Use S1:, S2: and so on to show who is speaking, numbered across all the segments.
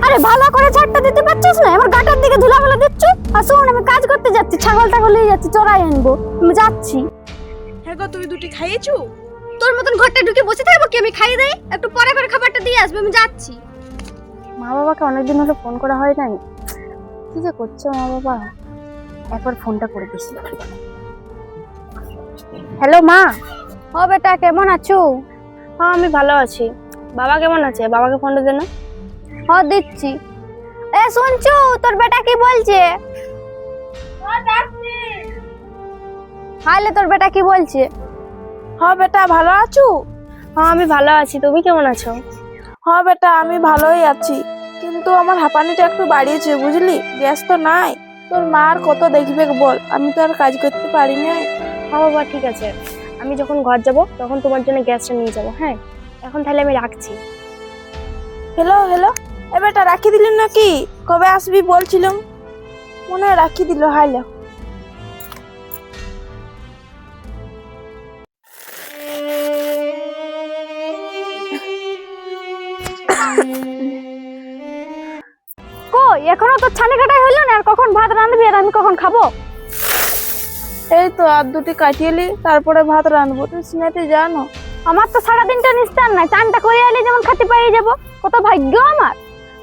S1: আরে ভালো করে ঝাড়টা দিতে পারছিস না, আমার গাটার দিকে ধুলাবালা দিচ্ছ। আর শোন, আমি কাজ করতে যাচ্ছি, ছাগলটা নিয়ে যাচ্ছি, চড়াই আনবো, আমি যাচ্ছি।
S2: হ্যাঁ গো, তুমি দুটি খাইয়েছো?
S1: তোর মতন ঘরটা ঢুকে বসে থাকবো কি? আমি খাইয়ে দেই, একটু পরে করে খাবারটা দিয়ে আসবে, আমি যাচ্ছি। মা বাবাকে অনেকদিন হলো ফোন করা হয় নাই, কি যে করছে মা বাবা। একবার ফোনটা করে দিছি। হ্যালো মা। ও বেটা, কেমন আছো?
S3: হ্যাঁ আমি ভালো আছি। বাবা কেমন আছে? বাবাকে ফোনটা দে না।
S1: হ্যাঁ দিচ্ছি। এ শুনছো, তোর বেটা কি বলছে? হাইলে তোর বেটা কি বলছে?
S2: হ্যাঁ বেটা, ভালো আছো?
S3: হ্যাঁ আমি ভালো আছি, তুমি কেমন আছো?
S2: হ্যাঁ বেটা, আমি ভালোই আছি, কিন্তু আমার হাঁপানিটা একটু বাড়িয়েছে বুঝলি। গ্যাস তো নাই, তোর মা আর কত দেখবে বল, আমি তো আর কাজ করতে পারি না।
S3: হ্যাঁ বাবা ঠিক আছে, আমি যখন ঘর যাব তখন তোমার জন্য গ্যাসটা নিয়ে যাব। হ্যাঁ এখন তাহলে আমি রাখছি।
S2: হ্যালো হ্যালো, এ বেটা রাখি দিলি নাকি? কবে আসবি বলছিলাম, মনে হয় রাখি দিল। হাইলো
S1: কই এখনো তো ছানে কাটাই হইলো না, আর কখন ভাত রাঁধবি আর আমি কখন খাবো?
S2: এই তো আর দুটি কাটিয়েলি, তারপরে ভাত রাঁধবো। তুই স্নেতে জানো
S1: আমার তো সারাদিনটা নিস্তার নাই, চানটা করে এলে যেমন খেতে পাইয়ে যাবো। কত ভাগ্য আমার,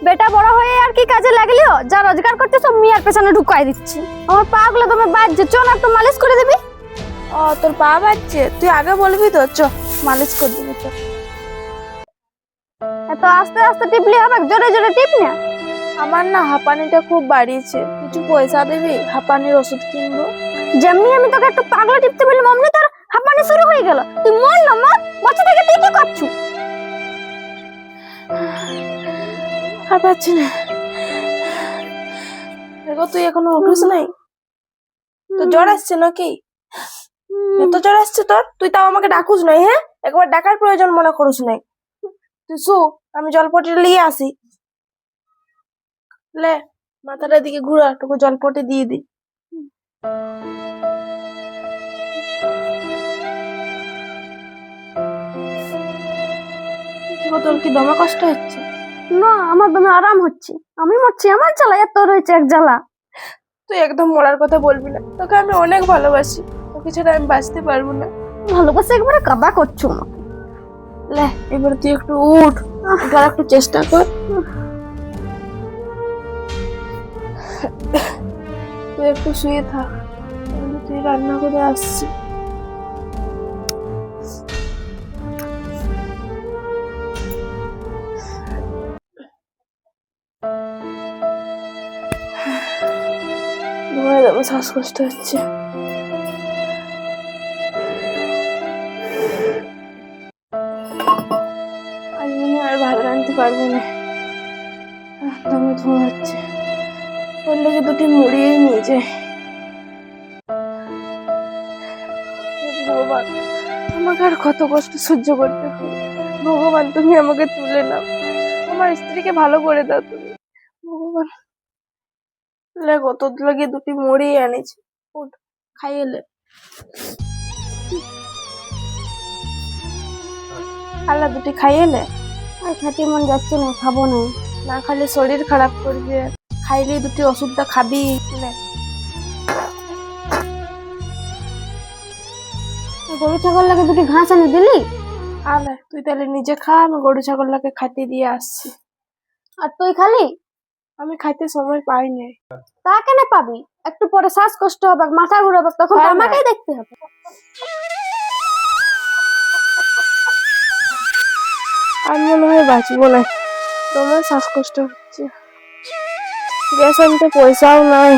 S1: বেটা বড় হয়ে আর কি কাজে লাগলিও, যা রোজগার করতে সব মিয়ার পেছনে ঢুকাই দিচ্ছি। আমার পা গুলো তুমি বাজছে, চল একটু মালিশ করে দিবি।
S2: ও তোর পা বাজছে, তুই আগে বলবি তো, চ মালিশ করে দিবি। তো
S1: এত আস্তে আস্তে টিপলি হবে, জোরে জোরে টিপ না।
S2: আমার না হাঁপানিটা খুব বাড়িয়েছে, কিছু পয়সা দিবি? হাঁপানির ওষুধ কিনবো।
S1: যেমনি আমি তোকে একটু পাগলা টিপতে বললাম, অমনি তোর হাঁপানি শুরু হয়ে গেল। তুই মর না মর, বাচ্চা থেকে তুই কি করছু?
S2: আর পাচ্ছি না। দেখো তুই এখনো উঠিস নাই? তো জ্বর আসছে নাকি? এত জ্বর আসছে তোর, তুই তাও আমাকে ডাকুস নাই? হ্যাঁ একবার ডাকার প্রয়োজন মনে করুস নাই? তুই শু, আমি জলপটি নিয়ে আসি। লে মাথাটার দিকে ঘুরা, টুকু জলপটি দিয়ে দি। তোর কি দমে কষ্ট হচ্ছে?
S1: না, আমার দমে আরাম হচ্ছে, আমি মরছি, আমার জ্বালা এত রয়েছে এক জ্বালা।
S2: তুই একদম মরার কথা বলবি না, তোকে আমি অনেক ভালোবাসি, তোকে ছাড়া আমি বাঁচতে পারবো না।
S1: ভালোবাসে একবারে কাদা করছো আমাকে।
S2: লে এবার তুই একটু উঠ, আর একটু চেষ্টা কর। তুই একটু শুয়ে থাক, আমি তুই রান্না করে আসছি। ঘুমায় যাবো, শ্বাসকষ্ট হচ্ছে। আজ মনে হয় আর ভাত রাঁধতে পারবো না, দমে ধোঁয়া হচ্ছে। ওর লেগে দুটি মুড়িয়ে নিয়ে যায়। ভগবান, আমাকে আর কত কষ্ট সহ্য করতে হবে। ভগবান তুমি আমাকে তুলে নাও, আমার স্ত্রীকে ভালো করে দাও তুমি। ভগবান লেগো, তোর লাগে দুটি মুড়িয়ে আনিছি, উঠ খাইয়ে। আল্লাহ দুটি খাইয়ে।
S1: আর খেতে মন যাচ্ছে না, খাবো না।
S2: না খাইলে শরীর খারাপ করবে, খাইলে দুটি ওষুধটা খাবি। নে।
S1: গরু ছাগল লাগে দুটি ঘাস এনে দিলি?
S2: আলে তুই তাহলে নিজে খা, আমি গরু ছাগলটাকে খাইতে দিয়ে আসছি।
S1: আর তুই খালি?
S2: আমি খাইতে সময় পাই না।
S1: তা কেন পাবি? একটু পরে শ্বাসকষ্ট হবে, মাথা ঘুরাবে, তখন তো
S2: হয় না।
S1: আমাকেই দেখতে হবে।
S2: আর মনে হয় বাঁচবো না, তোমার শ্বাসকষ্ট হচ্ছে। গ্যাস আনতে পয়সাও নাই।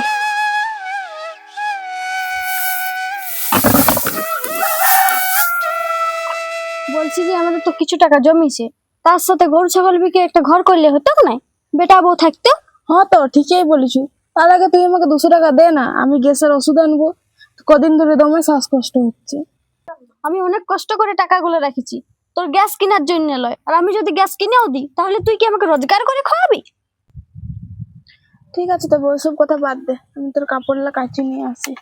S1: বলছি যে আমাদের তো কিছু টাকা জমিছে, তার সাথে গরু ছাগল বিকে একটা ঘর করলে হতো না? বেটা বউ থাকতো।
S2: হ্যাঁ তো ঠিকই বলেছি, তার আগে তুই আমাকে 200 টাকা দে না, আমি গ্যাসের ওষুধ আনবো। কদিন ধরে দমে শ্বাসকষ্ট হচ্ছে।
S1: আমি অনেক কষ্ট করে টাকাগুলো রেখেছি তোর গ্যাস কেনার জন্য লয়, আর আমি যদি গ্যাস কিনেও দিই তাহলে তুই কি আমাকে রোজগার করে খাওয়াবি?
S2: ঠিক আছে, তবে ওইসব কথা বাদ দে, আমি তোর কাপড়গুলো কাচি নিয়ে আসি।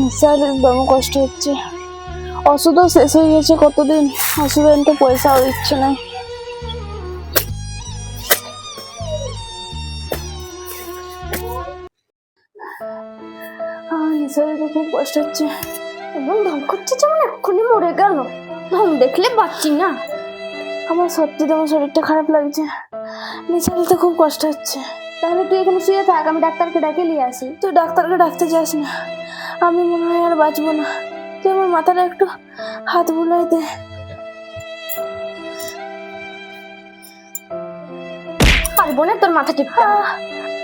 S2: নিশ্চয় একদম কষ্ট হচ্ছে, ওষুধও শেষ হয়ে গেছে কতদিন, ওষুধ আনতে পয়সাও দিচ্ছে না। খুব কষ্ট হচ্ছে।
S1: এমন ধম করছে যেমন এক্ষুনি মরে গেল। ধম দেখলে বাঁচছি না।
S2: আমার সত্যি তোমার শরীরটা খারাপ লাগছে, নিচে নিতে খুব কষ্ট হচ্ছে।
S1: তাহলে তুই এখানে শুয়ে থাক, আমি ডাক্তারকে ডাকে নিয়ে আসি।
S2: তুই ডাক্তারকে ডাকতে যাস না, আমি মনে হয় আর বাঁচবো না। তুই আমার মাথাটা একটু হাত বুলাই দে।
S1: পারবো না তোর মাথা টিপতে।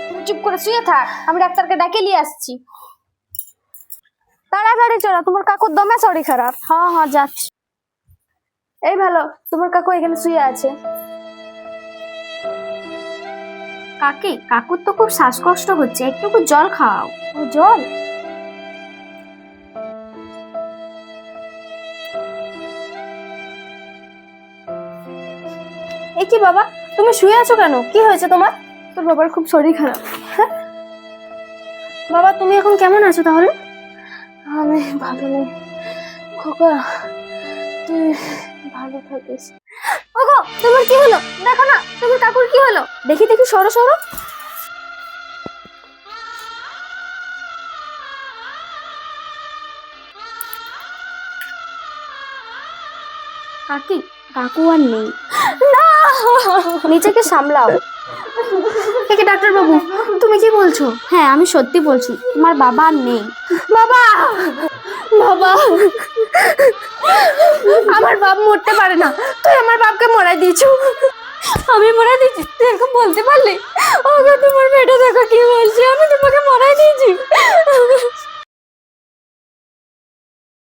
S1: তুই চুপ করে শুয়ে থাক, আমি ডাক্তারকে ডাকে নিয়ে আসছি। তাড়াতাড়ি চলো, তোমার কাকুর দমে শরীর খারাপ। হ্যাঁ হ্যাঁ যাচ্ছি। এই ভালো, তোমার কাকু এখানে শুয়ে আছে।
S3: কাকি, কাকুর তো খুব শ্বাসকষ্ট হচ্ছে, একটুকু জল খাও।
S1: ও জল?
S3: এ কি বাবা, তুমি শুয়ে আছো কেন? কি হয়েছে তোমার?
S1: তোর বাবার খুব শরীর খারাপ।
S3: বাবা, তুমি এখন কেমন আছো তাহলে?
S2: আমি ভালো নেই খোকা, তুই ভালো থাকিস।
S1: ওগো, তোমার কি হলো? দেখো না, তোমার কাকুর কি হলো?
S3: দেখি দেখি, সরো সরো। কাকি, কাকু আর নেই। নিজেকে সামলাও। একে ডাক্তার বাবু, তুমি কি বলছো? হ্যাঁ, আমি সত্যি বলছি, তোমার বাবা আর নেই।
S1: বাবা, বাবা, আমার বাপ মরতে পারে না, তুই আমার বাপকে মরাই দিয়েছো। আমি মরাই দিয়েছি? তুই এরকম বলতে পারলি? ওগো, তোমার বেটা দেখো কি বলছে, আমি